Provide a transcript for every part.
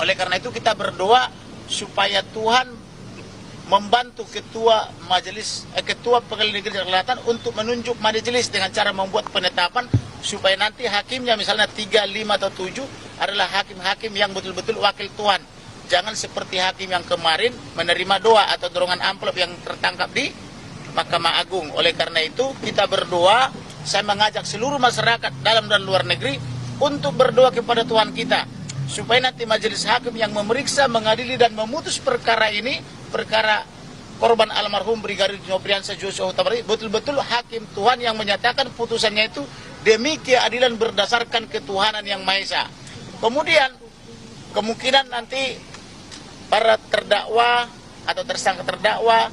Oleh karena itu kita berdoa supaya Tuhan membantu ketua pengadilan negeri Jakarta Selatan untuk menunjuk majelis dengan cara membuat penetapan supaya nanti hakimnya misalnya 3, 5 atau 7 adalah hakim-hakim yang betul-betul wakil Tuhan. Jangan seperti hakim yang kemarin menerima doa atau dorongan amplop yang tertangkap di Mahkamah Agung. Oleh karena itu kita berdoa, saya mengajak seluruh masyarakat dalam dan luar negeri untuk berdoa kepada Tuhan kita supaya nanti majelis hakim yang memeriksa, mengadili dan memutus perkara ini, perkara korban almarhum Brigadir Nopriansyah Joshua Huta Barat, betul-betul hakim Tuhan yang menyatakan putusannya itu demi keadilan berdasarkan ketuhanan yang Maha Esa. Kemudian kemungkinan nanti para terdakwa atau tersangka terdakwa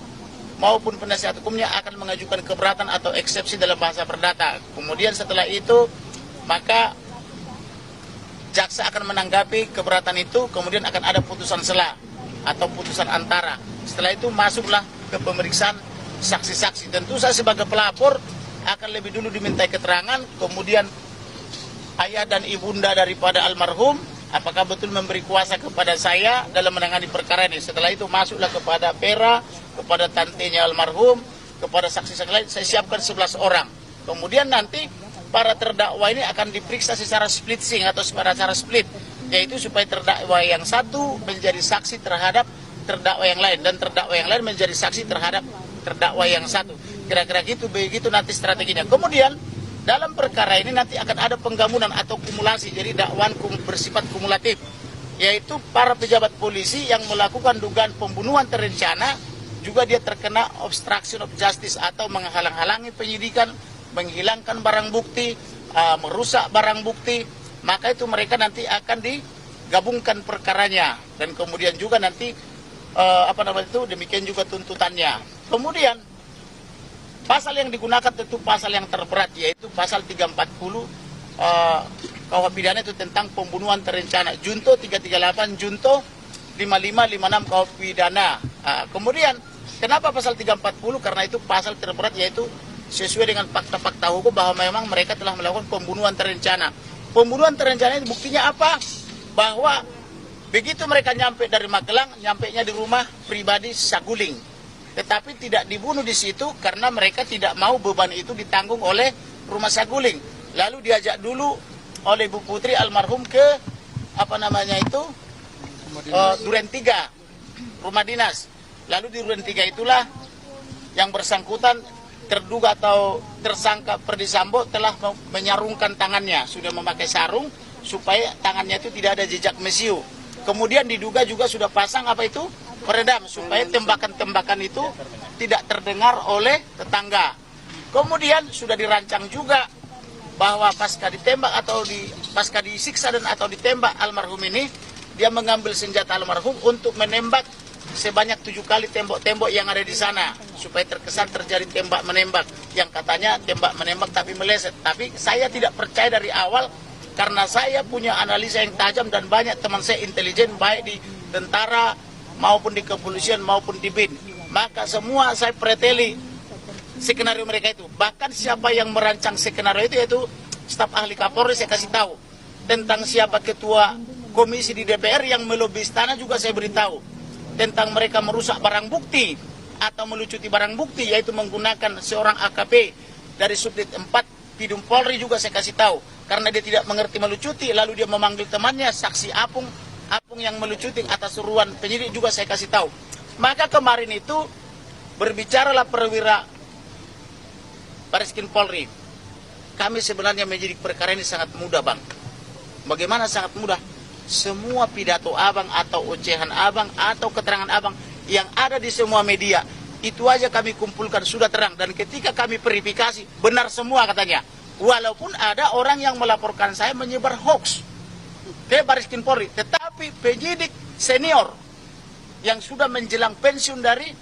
maupun penasihat hukumnya akan mengajukan keberatan atau eksepsi dalam bahasa perdata. Kemudian setelah itu maka jaksa akan menanggapi keberatan itu, kemudian akan ada putusan sela atau putusan antara. Setelah itu masuklah ke pemeriksaan saksi-saksi. Tentu saya sebagai pelapor akan lebih dulu dimintai keterangan, kemudian ayah dan ibunda daripada almarhum apakah betul memberi kuasa kepada saya dalam menangani perkara ini. Setelah itu masuklah kepada Pera, kepada tantenya almarhum, kepada saksi-saksi lain. Saya siapkan 11 orang. Kemudian nanti para terdakwa ini akan diperiksa secara splitsing atau secara split, yaitu supaya terdakwa yang satu menjadi saksi terhadap terdakwa yang lain dan terdakwa yang lain menjadi saksi terhadap terdakwa yang satu. Kira-kira gitu, begitu nanti strateginya. Kemudian dalam perkara ini nanti akan ada penggabungan atau kumulasi, jadi dakwaan bersifat kumulatif, yaitu para pejabat polisi yang melakukan dugaan pembunuhan terencana juga dia terkena obstruction of justice atau menghalang-halangi penyidikan, menghilangkan barang bukti, merusak barang bukti, maka itu mereka nanti akan digabungkan perkaranya dan kemudian juga nanti demikian juga tuntutannya. Kemudian pasal yang digunakan tentu pasal yang terberat, yaitu pasal 340 KUH pidana itu tentang pembunuhan terencana, junto 338, junto 55, 56 KUH pidana. Kemudian kenapa pasal 340? Karena itu pasal terberat, yaitu sesuai dengan fakta-fakta hukum bahwa memang mereka telah melakukan pembunuhan terencana. Pembunuhan terencana ini buktinya apa? Bahwa begitu mereka nyampe dari Magelang, nyampenya di rumah pribadi Saguling. Tetapi tidak dibunuh di situ karena mereka tidak mau beban itu ditanggung oleh rumah Saguling. Lalu diajak dulu oleh Bu Putri almarhum ke Duren 3, rumah dinas. Lalu di Duren 3 itulah yang bersangkutan terduga atau tersangka Ferdi Sambo telah menyarungkan tangannya, sudah memakai sarung supaya tangannya itu tidak ada jejak mesiu. Kemudian diduga juga sudah pasang peredam supaya tembakan-tembakan itu tidak terdengar oleh tetangga. Kemudian sudah dirancang juga bahwa pasca ditembak atau pasca disiksa dan atau ditembak almarhum ini, dia mengambil senjata almarhum untuk menembak sebanyak 7 kali tembok-tembok yang ada di sana supaya terkesan terjadi tembak-menembak yang katanya tembak-menembak tapi meleset. Tapi saya tidak percaya dari awal karena saya punya analisa yang tajam dan banyak teman saya intelijen baik di tentara maupun di kepolisian maupun di BIN. Maka semua saya preteli skenario mereka itu. Bahkan siapa yang merancang skenario itu yaitu staf ahli Kapolri saya kasih tahu. Tentang siapa ketua komisi di DPR yang melobi istana juga saya beritahu. Tentang mereka merusak barang bukti atau melucuti barang bukti, yaitu menggunakan seorang AKP dari Subdit 4 Pidum Polri juga saya kasih tahu. Karena dia tidak mengerti melucuti, lalu dia memanggil temannya, saksi Apung yang melucuti atas suruhan penyidik juga saya kasih tahu. Maka kemarin itu berbicaralah perwira Bariskin Polri. Kami sebenarnya menyidik perkara ini sangat mudah, Bang. Bagaimana sangat mudah? Semua pidato abang atau ocehan abang atau keterangan abang yang ada di semua media, itu aja kami kumpulkan sudah terang. Dan ketika kami verifikasi, benar semua katanya. Walaupun ada orang yang melaporkan saya menyebar hoax ke Bariskin Polri. Tetapi penyidik senior yang sudah menjelang pensiun dari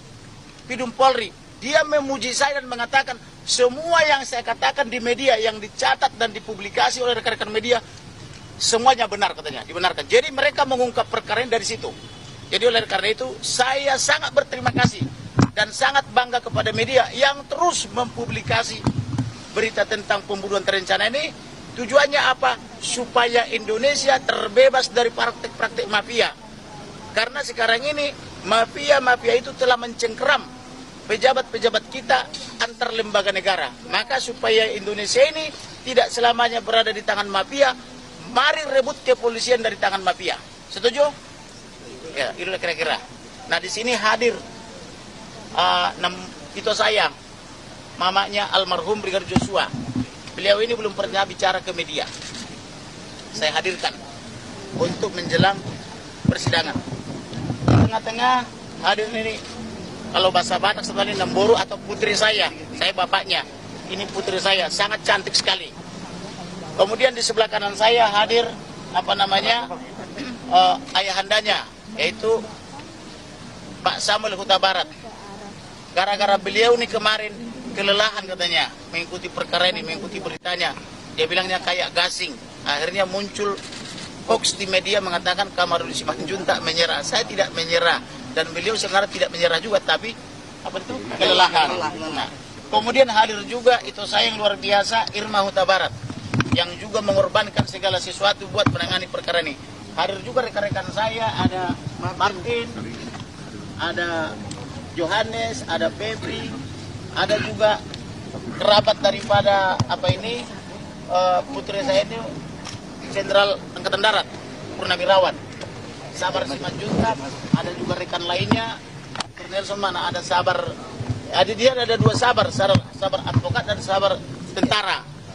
Pidum Polri, dia memuji saya dan mengatakan semua yang saya katakan di media, yang dicatat dan dipublikasi oleh rekan-rekan media, semuanya benar katanya, dibenarkan. Jadi mereka mengungkap perkara ini dari situ. Jadi oleh karena itu saya sangat berterima kasih dan sangat bangga kepada media yang terus mempublikasi berita tentang pembunuhan terencana ini. Tujuannya apa? supaya Indonesia terbebas dari praktik-praktik mafia. Karena sekarang ini mafia-mafia itu telah mencengkeram pejabat-pejabat kita antar lembaga negara. Maka supaya Indonesia ini tidak selamanya berada di tangan mafia, mari rebut kepolisian dari tangan mafia. Setuju? Ya, itu kira-kira. Nah, di sini hadir itu saya, mamanya almarhum Brigadir Joshua. Beliau ini belum pernah bicara ke media. Saya hadirkan untuk menjelang persidangan. Di tengah-tengah hadir ini, kalau bahasa Batak sebenarnya Nemboro atau putri saya bapaknya. Ini putri saya, sangat cantik sekali. Kemudian di sebelah kanan saya hadir ayahandanya, yaitu Pak Samuel Huta Barat. Gara-gara beliau nih kemarin kelelahan katanya mengikuti perkara ini, mengikuti beritanya. Dia bilangnya kayak gasing. Akhirnya muncul hoax di media mengatakan Kamarudin Simanjuntak menyerah. Saya tidak menyerah dan beliau sebenarnya tidak menyerah juga, tapi kelelahan. Nah, kemudian hadir juga itu saya yang luar biasa, Irma Huta Barat, yang juga mengorbankan segala sesuatu buat menangani perkara ini. Hadir juga rekan-rekan saya, ada Martin, ada Johannes, ada Febri, ada juga kerabat daripada putri saya ini Jenderal Angkatan Darat Purnawirawan Sabar Simanjuntak, ada juga rekan lainnya Kolonel Somana, ada Sabar, ada dua Sabar advokat dan Sabar tentara.